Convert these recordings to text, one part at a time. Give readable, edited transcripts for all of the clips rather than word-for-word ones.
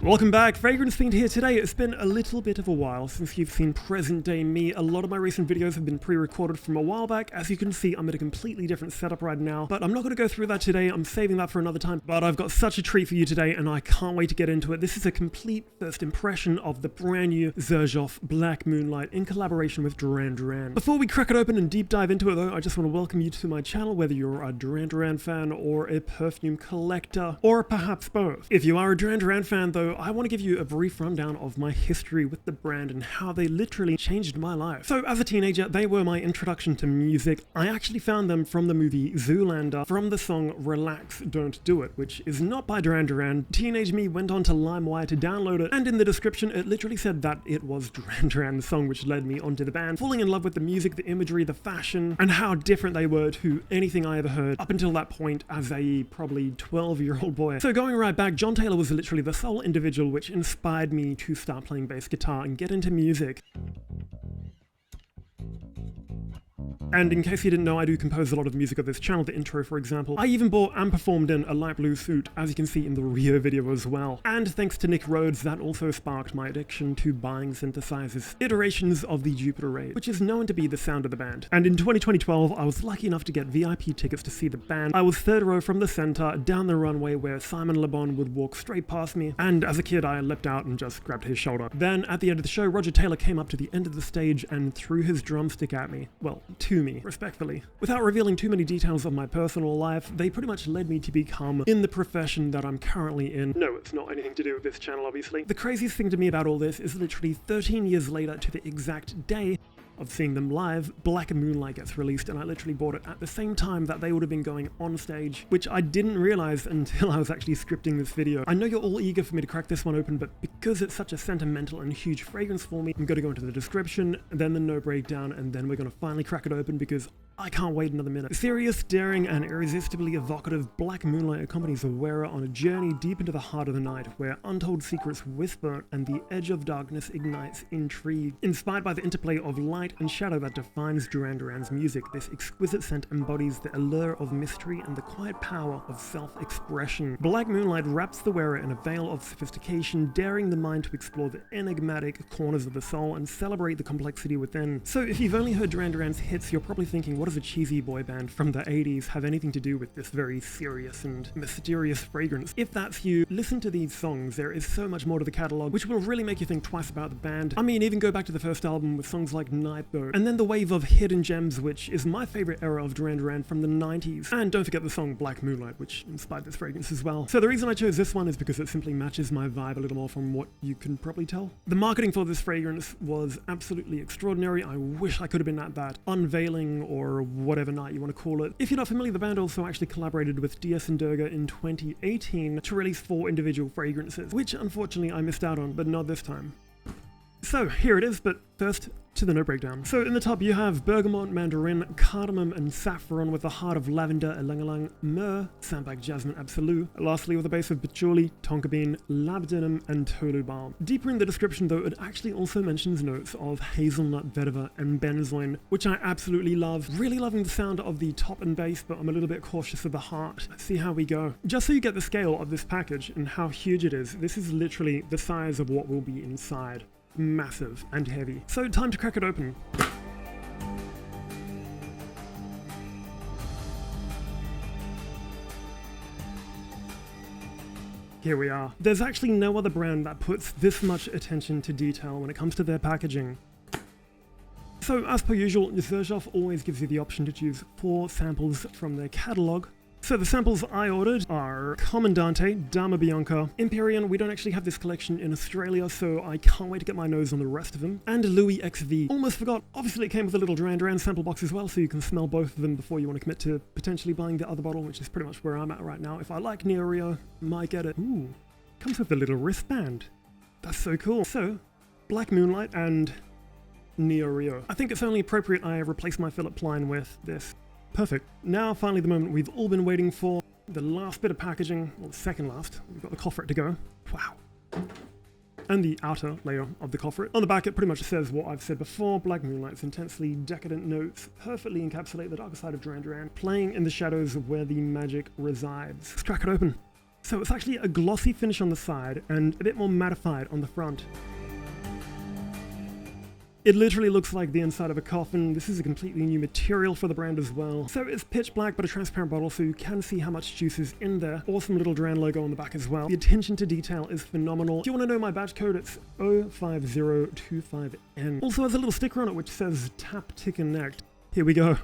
Welcome back, Fragrance Fiend here today. It's been a little bit of a while since you've seen present day me. A lot of my recent videos have been pre-recorded from a while back. As you can see, I'm at a completely different setup right now, but I'm not going to go through that today. I'm saving that for another time, but I've got such a treat for you today and I can't wait to get into it. This is a complete first impression of the brand new Xerjoff Black Moonlight in collaboration with Duran Duran. Before we crack it open and deep dive into it though, I just want to welcome you to my channel, whether you're a Duran Duran fan or a perfume collector, or perhaps both. If you are a Duran Duran fan though, I want to give you a brief rundown of my history with the brand and how they literally changed my life. So as a teenager, they were my introduction to music. I actually found them from the movie Zoolander, from the song Relax, Don't Do It, which is not by Duran Duran. Teenage me went on to LimeWire to download it, and in the description it literally said that it was Duran Duran's song, which led me onto the band, falling in love with the music, the imagery, the fashion, and how different they were to anything I ever heard up until that point as a probably 12-year-old boy. So going right back, John Taylor was literally the sole individual which inspired me to start playing bass guitar and get into music. And in case you didn't know, I do compose a lot of music of this channel, the intro for example. I even bought and performed in a light blue suit, as you can see in the Rio video as well. And thanks to Nick Rhodes, that also sparked my addiction to buying synthesizers, iterations of the Jupiter Ray, which is known to be the sound of the band. And in 2012, I was lucky enough to get VIP tickets to see the band. I was third row from the center, down the runway where Simon Le Bon would walk straight past me, and as a kid I leapt out and just grabbed his shoulder. Then at the end of the show, Roger Taylor came up to the end of the stage and threw his drumstick at me. Well, to me, respectfully. Without revealing too many details of my personal life, they pretty much led me to become in the profession that I'm currently in. No, it's not anything to do with this channel, obviously. The craziest thing to me about all this is literally 13 years later to the exact day of seeing them live, Black Moonlight gets released, and I literally bought it at the same time that they would have been going on stage, which I didn't realize until I was actually scripting this video. I know you're all eager for me to crack this one open, but because it's such a sentimental and huge fragrance for me, I'm going to go into the description, then the no breakdown, and then we're going to finally crack it open because I can't wait another minute. Serious, daring, and irresistibly evocative, Black Moonlight accompanies the wearer on a journey deep into the heart of the night, where untold secrets whisper and the edge of darkness ignites intrigue. Inspired by the interplay of light and shadow that defines Duran Duran's music, this exquisite scent embodies the allure of mystery and the quiet power of self-expression. Black Moonlight wraps the wearer in a veil of sophistication, daring the mind to explore the enigmatic corners of the soul and celebrate the complexity within. So if you've only heard Duran Duran's hits, you're probably thinking, what does a cheesy boy band from the 80s have anything to do with this very serious and mysterious fragrance? If that's you, listen to these songs. There is so much more to the catalog, which will really make you think twice about the band. I mean, even go back to the first album with songs like Nightboat, and then the wave of hidden gems, which is my favorite era of Duran Duran from the 90s. And don't forget the song Black Moonlight, which inspired this fragrance as well. So the reason I chose this one is because it simply matches my vibe a little more from what you can probably tell. The marketing for this fragrance was absolutely extraordinary. I wish I could have been at that unveiling or whatever night you want to call it. If you're not familiar, the band also actually collaborated with DS and Durga in 2018 to release 4 individual fragrances, which unfortunately I missed out on, but not this time. So here it is, but first to the note breakdown. So in the top you have Bergamot, Mandarin, cardamom and saffron with a heart of lavender, Ylang-Ylang, myrrh, Sambac, Jasmine, absolute. Lastly with a base of patchouli, tonka bean, labdanum and tolu balm. Deeper in the description though, it actually also mentions notes of hazelnut, vetiver and benzoin, which I absolutely love. Really loving the sound of the top and base, but I'm a little bit cautious of the heart. Let's see how we go. Just so you get the scale of this package and how huge it is, this is literally the size of what will be inside. Massive and heavy. So time to crack it open. Here we are. There's actually no other brand that puts this much attention to detail when it comes to their packaging. So as per usual, Xerjoff always gives you the option to choose 4 samples from their catalog. So the samples I ordered are Commandante, Dama Bianca, Empyrean. We don't actually have this collection in Australia, so I can't wait to get my nose on the rest of them. And Louis XV. Almost forgot, obviously it came with a little Duran Duran sample box as well, so you can smell both of them before you want to commit to potentially buying the other bottle, which is pretty much where I'm at right now. If I like Neo Rio, might get it. Ooh, comes with a little wristband. That's so cool. So, Black Moonlight and Neo Rio. I think it's only appropriate I replace my Philip line with this. Perfect. Now finally the moment we've all been waiting for. The last bit of packaging, well the second last. We've got the coffret to go. Wow. And the outer layer of the coffret. On the back it pretty much says what I've said before. Black Moonlight's intensely decadent notes perfectly encapsulate the darker side of Duran Duran, playing in the shadows where the magic resides. Let's crack it open. So it's actually a glossy finish on the side and a bit more mattified on the front. It literally looks like the inside of a coffin. This is a completely new material for the brand as well. So it's pitch black but a transparent bottle, so you can see how much juice is in there. Awesome little Duran logo on the back as well. The attention to detail is phenomenal. If you want to know my badge code, it's 05025N. Also has a little sticker on it which says tap to connect. Here we go.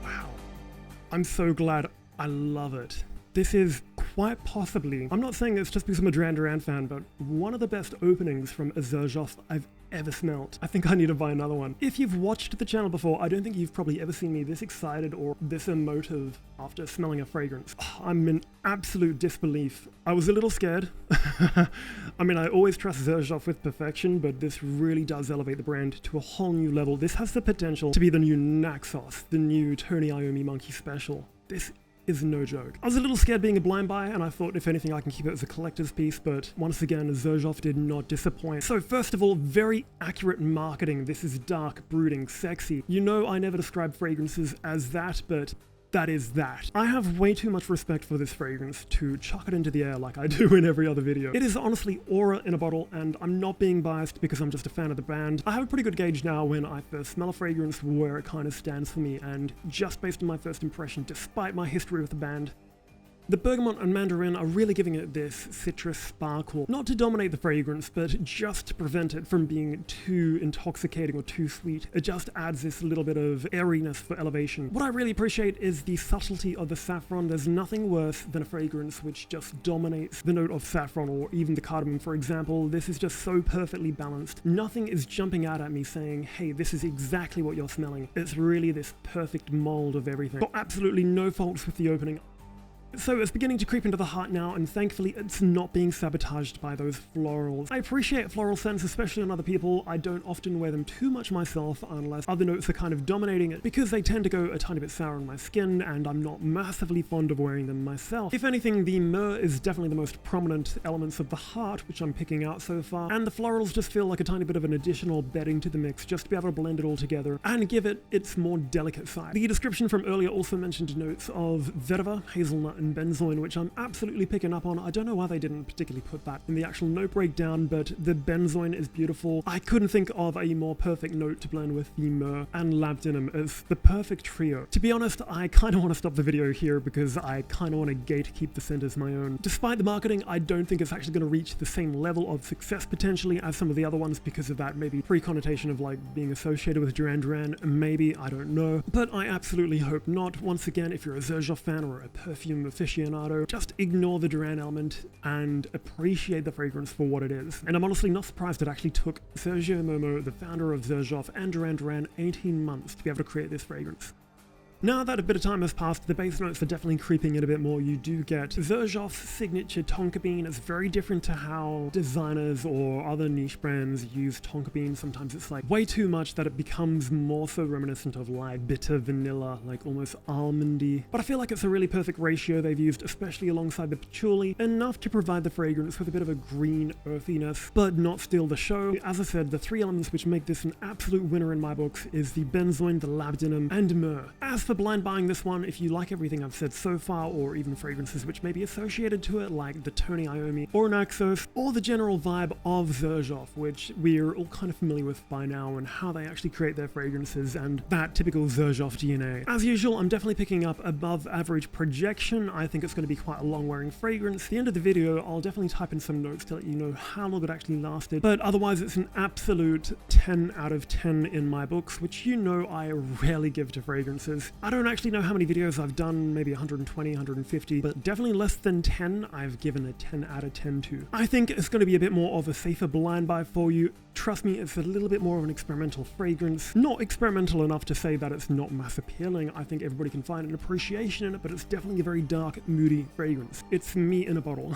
Wow. I'm so glad. I love it. This is quite possibly, I'm not saying it's just because I'm a Duran Duran fan, but one of the best openings from a Xerjoff I've ever smelt. I think I need to buy another one. If you've watched the channel before, I don't think you've probably ever seen me this excited or this emotive after smelling a fragrance. I'm in absolute disbelief. I was a little scared. I mean, I always trust Xerjoff with perfection, but this really does elevate the brand to a whole new level. This has the potential to be the new Naxos, the new Tony Iommi Monkey Special. This is no joke. I was a little scared being a blind buy, and I thought if anything I can keep it as a collector's piece, but once again, Xerjoff did not disappoint. So first of all, very accurate marketing. This is dark, brooding, sexy. You know I never describe fragrances as that, but that is that. I have way too much respect for this fragrance to chuck it into the air like I do in every other video. It is honestly aura in a bottle, and I'm not being biased because I'm just a fan of the brand. I have a pretty good gauge now when I first smell a fragrance where it kind of stands for me, and just based on my first impression, despite my history with the band, the Bergamot and Mandarin are really giving it this citrus sparkle. Not to dominate the fragrance, but just to prevent it from being too intoxicating or too sweet. It just adds this little bit of airiness for elevation. What I really appreciate is the subtlety of the saffron. There's nothing worse than a fragrance which just dominates the note of saffron or even the cardamom, for example. This is just so perfectly balanced. Nothing is jumping out at me saying, hey, this is exactly what you're smelling. It's really this perfect mold of everything. Got absolutely no faults with the opening. So it's beginning to creep into the heart now, and thankfully it's not being sabotaged by those florals. I appreciate floral scents, especially on other people. I don't often wear them too much myself unless other notes are kind of dominating it, because they tend to go a tiny bit sour on my skin, and I'm not massively fond of wearing them myself. If anything, the myrrh is definitely the most prominent elements of the heart, which I'm picking out so far, and the florals just feel like a tiny bit of an additional bedding to the mix, just to be able to blend it all together and give it its more delicate side. The description from earlier also mentioned notes of vetiver, hazelnut, and benzoin, which I'm absolutely picking up on. I don't know why they didn't particularly put that in the actual note breakdown, but the benzoin is beautiful. I couldn't think of a more perfect note to blend with the myrrh and labdanum as the perfect trio. To be honest, I kind of want to stop the video here because I kind of want to gatekeep the scent as my own. Despite the marketing, I don't think it's actually going to reach the same level of success potentially as some of the other ones because of that maybe pre-connotation of like being associated with Duran Duran. Maybe, I don't know, but I absolutely hope not. Once again, if you're a Xerjoff fan or a perfume aficionado, just ignore the Duran element and appreciate the fragrance for what it is. And I'm honestly not surprised it actually took Sergio Momo, the founder of Xerjoff and Duran Duran, 18 months to be able to create this fragrance. Now that a bit of time has passed, the base notes are definitely creeping in a bit more. You do get Xerjoff's signature tonka bean. It's very different to how designers or other niche brands use tonka bean. Sometimes it's like way too much that it becomes more so reminiscent of like bitter vanilla, like almost almondy. But I feel like it's a really perfect ratio they've used, especially alongside the patchouli, enough to provide the fragrance with a bit of a green earthiness, but not steal the show. As I said, the three elements which make this an absolute winner in my books is the benzoin, the labdanum, and myrrh. As for blind buying this one, if you like everything I've said so far, or even fragrances which may be associated to it, like the Tony Iommi or Naxos, or the general vibe of Xerjoff, which we're all kind of familiar with by now, and how they actually create their fragrances and that typical Xerjoff DNA. As usual, I'm definitely picking up above average projection. I think it's going to be quite a long wearing fragrance. At the end of the video, I'll definitely type in some notes to let you know how long it actually lasted, but otherwise it's an absolute 10 out of 10 in my books, which you know I rarely give to fragrances. I don't actually know how many videos I've done, maybe 120, 150, but definitely less than 10 I've given a 10 out of 10 to. I think it's going to be a bit more of a safer blind buy for you. Trust me, it's a little bit more of an experimental fragrance. Not experimental enough to say that it's not mass appealing. I think everybody can find an appreciation in it, but it's definitely a very dark, moody fragrance. It's me in a bottle.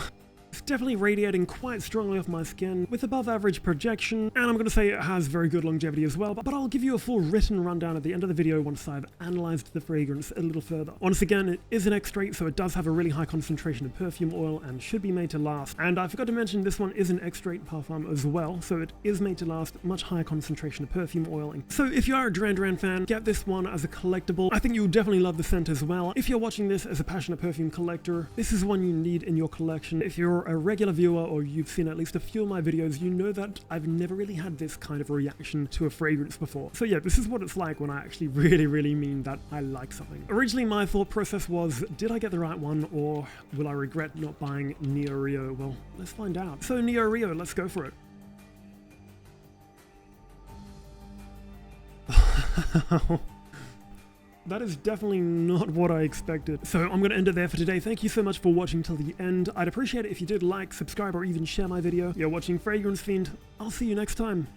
It's definitely radiating quite strongly off my skin with above average projection, and I'm going to say it has very good longevity as well, but I'll give you a full written rundown at the end of the video once I've analyzed the fragrance a little further. Once again, it is an extrait, so it does have a really high concentration of perfume oil and should be made to last. And I forgot to mention this one is an extrait Parfum as well, so it is made to last, much higher concentration of perfume oil. So if you are a Duran Duran fan, get this one as a collectible. I think you'll definitely love the scent as well. If you're watching this as a passionate perfume collector, this is one you need in your collection. If you're a regular viewer or you've seen at least a few of my videos, you know that I've never really had this kind of reaction to a fragrance before. So yeah, this is what it's like when I actually really mean that I like something. Originally, my thought process was, did I get the right one, or will I regret not buying Neo Rio? Well, let's find out. So Neo Rio, let's go for it. That is definitely not what I expected. So I'm going to end it there for today. Thank you so much for watching till the end. I'd appreciate it if you did like, subscribe, or even share my video. You're watching Fragrance Fiend. I'll see you next time.